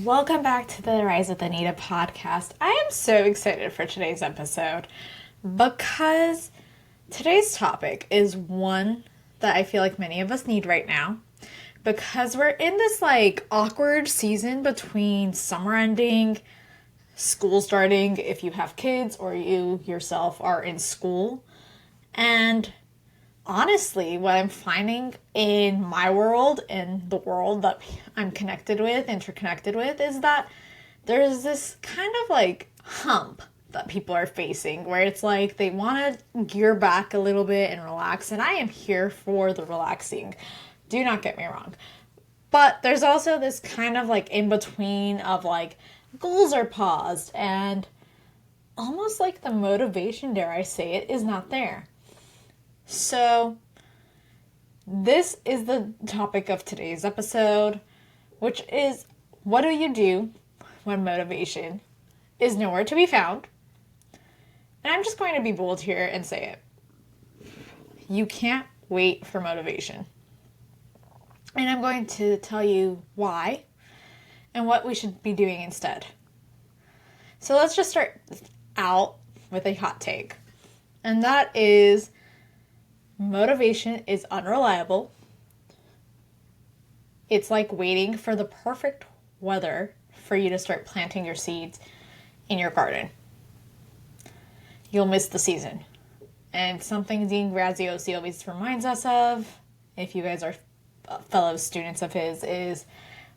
Welcome back to the Arise of Anita podcast. I am so excited for today's episode because today's topic is one that I feel like many of us need right now because we're in this awkward season between summer ending, school starting if you have kids or you yourself are in school. And honestly, what I'm finding in my world and the world that I'm interconnected with, is that there's this kind of hump that people are facing where it's like they want to gear back a little bit and relax. And I am here for the relaxing. Do not get me wrong. But there's also this kind of in between of goals are paused and almost like the motivation, dare I say it, is not there. So, this is the topic of today's episode, which is what do you do when motivation is nowhere to be found? And I'm just going to be bold here and say it. You can't wait for motivation. And I'm going to tell you why and what we should be doing instead. So let's just start out with a hot take. And that is motivation is unreliable. It's like waiting for the perfect weather for you to start planting your seeds in your garden. You'll miss the season. And something Dean Graziosi always reminds us of, if you guys are fellow students of his, is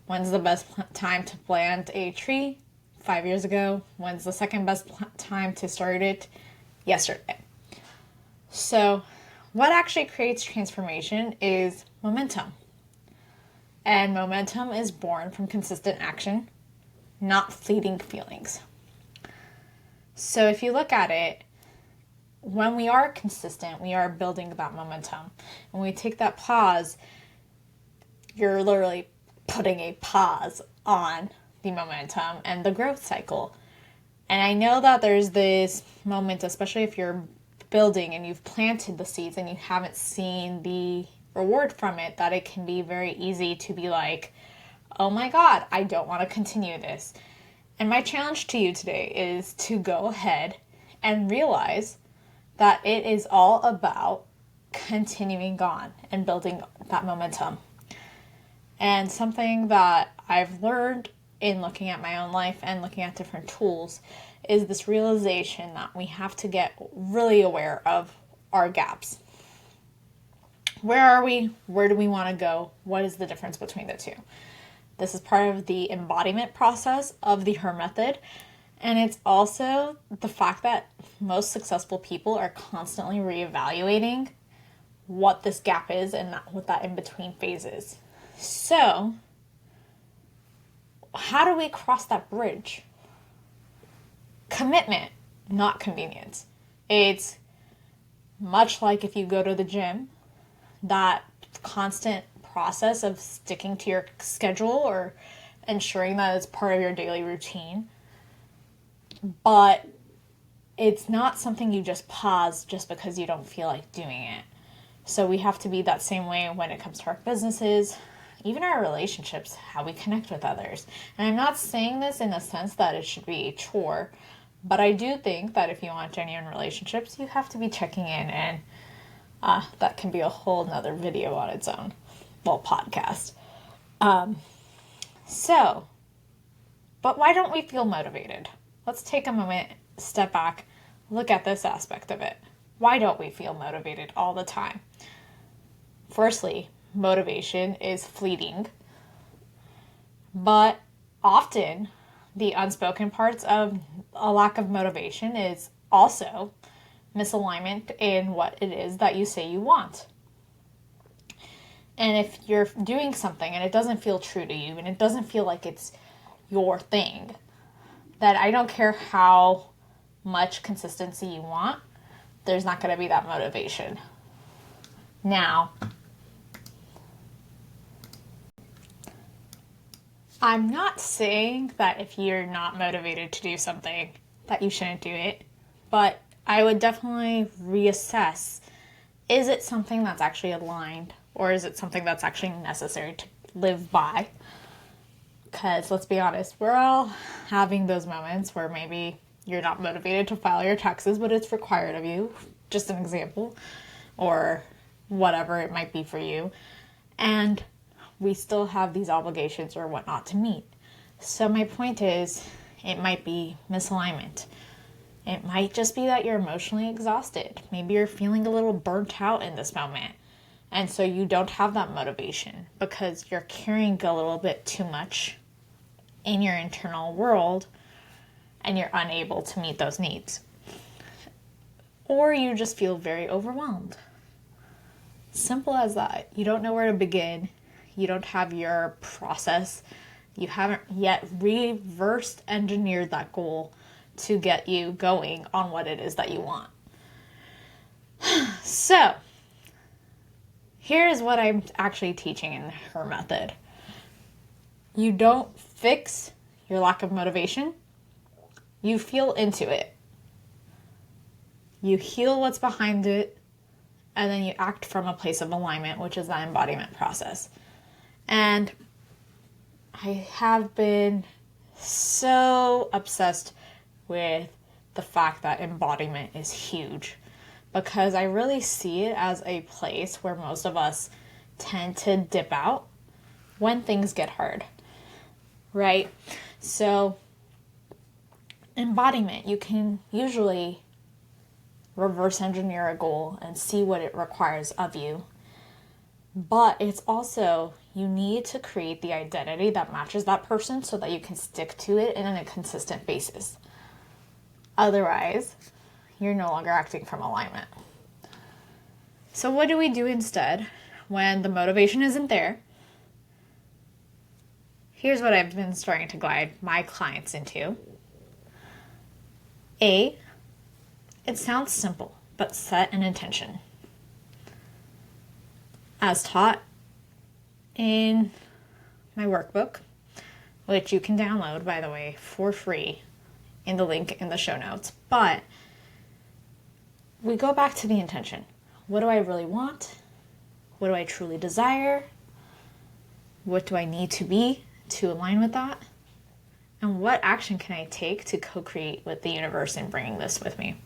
when's the best time to plant a tree? 5 years ago. When's the second best time to start it? Yesterday. So, what actually creates transformation is momentum. And momentum is born from consistent action, not fleeting feelings. So if you look at it, when we are consistent, we are building that momentum. When we take that pause, you're literally putting a pause on the momentum and the growth cycle. And I know that there's this moment, especially if you're building and you've planted the seeds and you haven't seen the reward from it, that it can be very easy to be like, oh my God, I don't want to continue this. And my challenge to you today is to go ahead and realize that it is all about continuing on and building that momentum. And something that I've learned in looking at my own life and looking at different tools is this realization that we have to get really aware of our gaps. Where are we? Where do we want to go? What is the difference between the two? This is part of the embodiment process of the HER method. And it's also the fact that most successful people are constantly reevaluating what this gap is and what that in-between phase is. So, how do we cross that bridge? Commitment, not convenience. It's much like if you go to the gym, that constant process of sticking to your schedule or ensuring that it's part of your daily routine. But it's not something you just pause just because you don't feel like doing it. So we have to be that same way when it comes to our businesses, even our relationships, how we connect with others. And I'm not saying this in a sense that it should be a chore, but I do think that if you want genuine relationships, you have to be checking in, and that can be a whole nother video on its own. Well, podcast. But why don't we feel motivated? Let's take a moment, step back, look at this aspect of it. Why don't we feel motivated all the time? Firstly, motivation is fleeting, but often the unspoken parts of a lack of motivation is also misalignment in what it is that you say you want. And if you're doing something and it doesn't feel true to you and it doesn't feel like it's your thing, then I don't care how much consistency you want, there's not going to be that motivation. Now, I'm not saying that if you're not motivated to do something that you shouldn't do it, but I would definitely reassess, is it something that's actually aligned, or is it something that's actually necessary to live by? Because let's be honest, we're all having those moments where maybe you're not motivated to file your taxes, but it's required of you. Just an example. Or whatever it might be for you. And we still have these obligations or whatnot to meet. So my point is, it might be misalignment. It might just be that you're emotionally exhausted. Maybe you're feeling a little burnt out in this moment. And so you don't have that motivation because you're carrying a little bit too much in your internal world and you're unable to meet those needs. Or you just feel very overwhelmed. Simple as that. You don't know where to begin. You don't have your process. You haven't yet reverse engineered that goal to get you going on what it is that you want. So, here's what I'm actually teaching in her method. You don't fix your lack of motivation. You feel into it. You heal what's behind it, and then you act from a place of alignment, which is the embodiment process. And I have been so obsessed with the fact that embodiment is huge because I really see it as a place where most of us tend to dip out when things get hard, right? So embodiment, you can usually reverse engineer a goal and see what it requires of you. But it's also, you need to create the identity that matches that person so that you can stick to it on a consistent basis. Otherwise, you're no longer acting from alignment. So what do we do instead when the motivation isn't there? Here's what I've been starting to guide my clients into. A, it sounds simple, but set an intention. As taught in my workbook, which you can download, by the way, for free in the link in the show notes. But we go back to the intention. What do I really want? What do I truly desire? What do I need to be to align with that? And what action can I take to co-create with the universe and bringing this with me?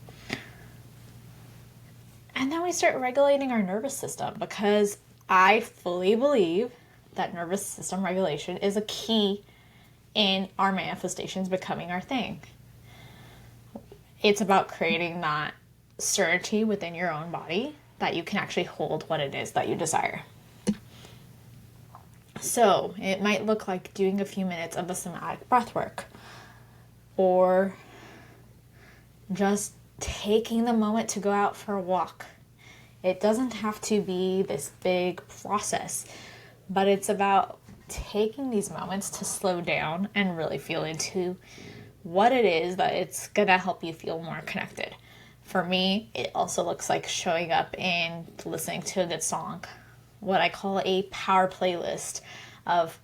And then we start regulating our nervous system because I fully believe that nervous system regulation is a key in our manifestations becoming our thing. It's about creating that certainty within your own body that you can actually hold what it is that you desire. So it might look like doing a few minutes of the somatic breathwork, or just taking the moment to go out for a walk. It doesn't have to be this big process, but it's about taking these moments to slow down and really feel into what it is that it's gonna help you feel more connected. For me, it also looks like showing up and listening to a good song, what I call a power playlist of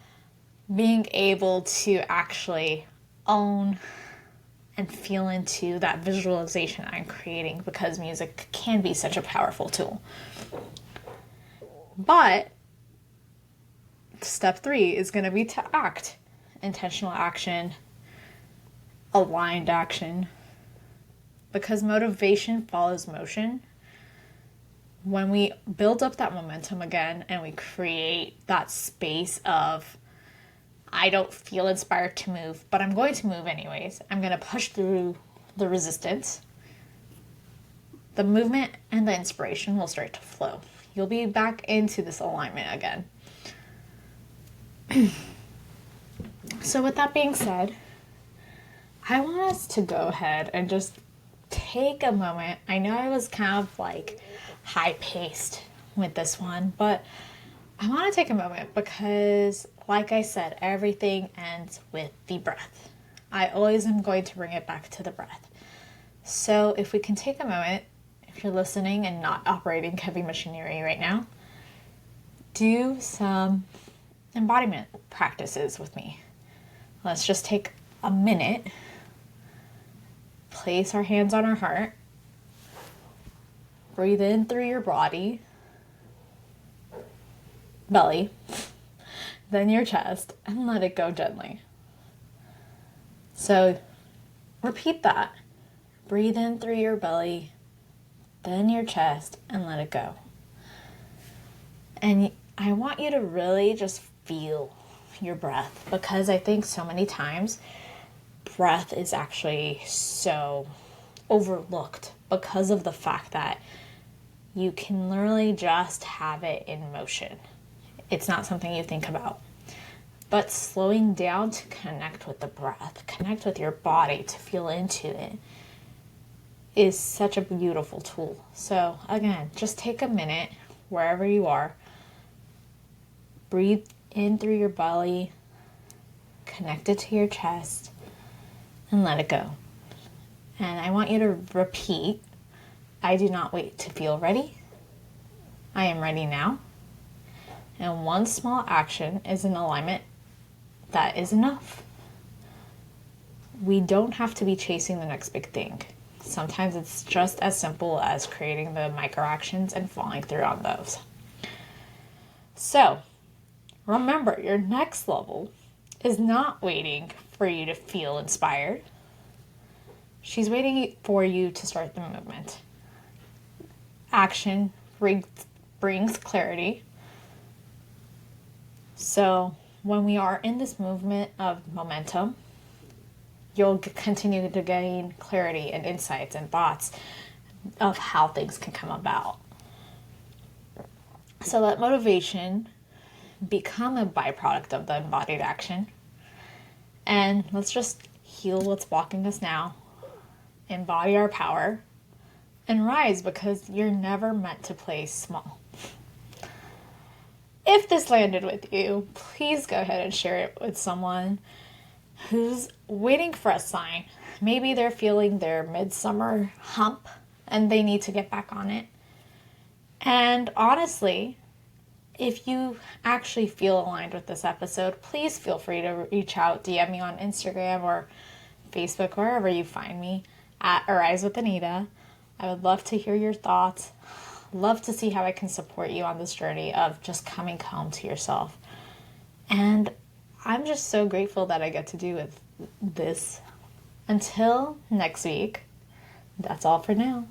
being able to actually own and feel into that visualization I'm creating, because music can be such a powerful tool. But step 3 is going to be to act. Intentional action, aligned action, because motivation follows motion. When we build up that momentum again and we create that space of, I don't feel inspired to move, but I'm going to move anyways. I'm going to push through the resistance. The movement and the inspiration will start to flow. You'll be back into this alignment again. So with that being said, I want us to go ahead and just take a moment. I know I was kind of like high-paced with this one, but I want to take a moment because, like I said, everything ends with the breath. I always am going to bring it back to the breath. So if we can take a moment, if you're listening and not operating heavy machinery right now, do some embodiment practices with me. Let's just take a minute, place our hands on our heart, breathe in through your body, belly, then your chest, and let it go gently. So repeat that. Breathe in through your belly, then your chest, and let it go. And I want you to really just feel your breath, because I think so many times breath is actually so overlooked because of the fact that you can literally just have it in motion. It's not something you think about. But slowing down to connect with the breath, connect with your body, to feel into it, is such a beautiful tool. So again, just take a minute wherever you are. Breathe in through your belly, connect it to your chest, and let it go. And I want you to repeat, I do not wait to feel ready. I am ready now. And one small action is in alignment. That is enough. We don't have to be chasing the next big thing. Sometimes it's just as simple as creating the micro actions and following through on those. So, remember, your next level is not waiting for you to feel inspired. She's waiting for you to start the movement. Action brings clarity. So when we are in this movement of momentum, you'll continue to gain clarity and insights and thoughts of how things can come about. So let motivation become a byproduct of the embodied action. And let's just heal what's blocking us now, embody our power, and rise, because you're never meant to play small. If this landed with you, please go ahead and share it with someone who's waiting for a sign. Maybe they're feeling their midsummer hump and they need to get back on it. And honestly, if you actually feel aligned with this episode, please feel free to reach out, DM me on Instagram or Facebook, wherever you find me, at Arise with Anita. I would love to hear your thoughts. Love to see how I can support you on this journey of just coming home to yourself. And I'm just so grateful that I get to do this. Until next week, that's all for now.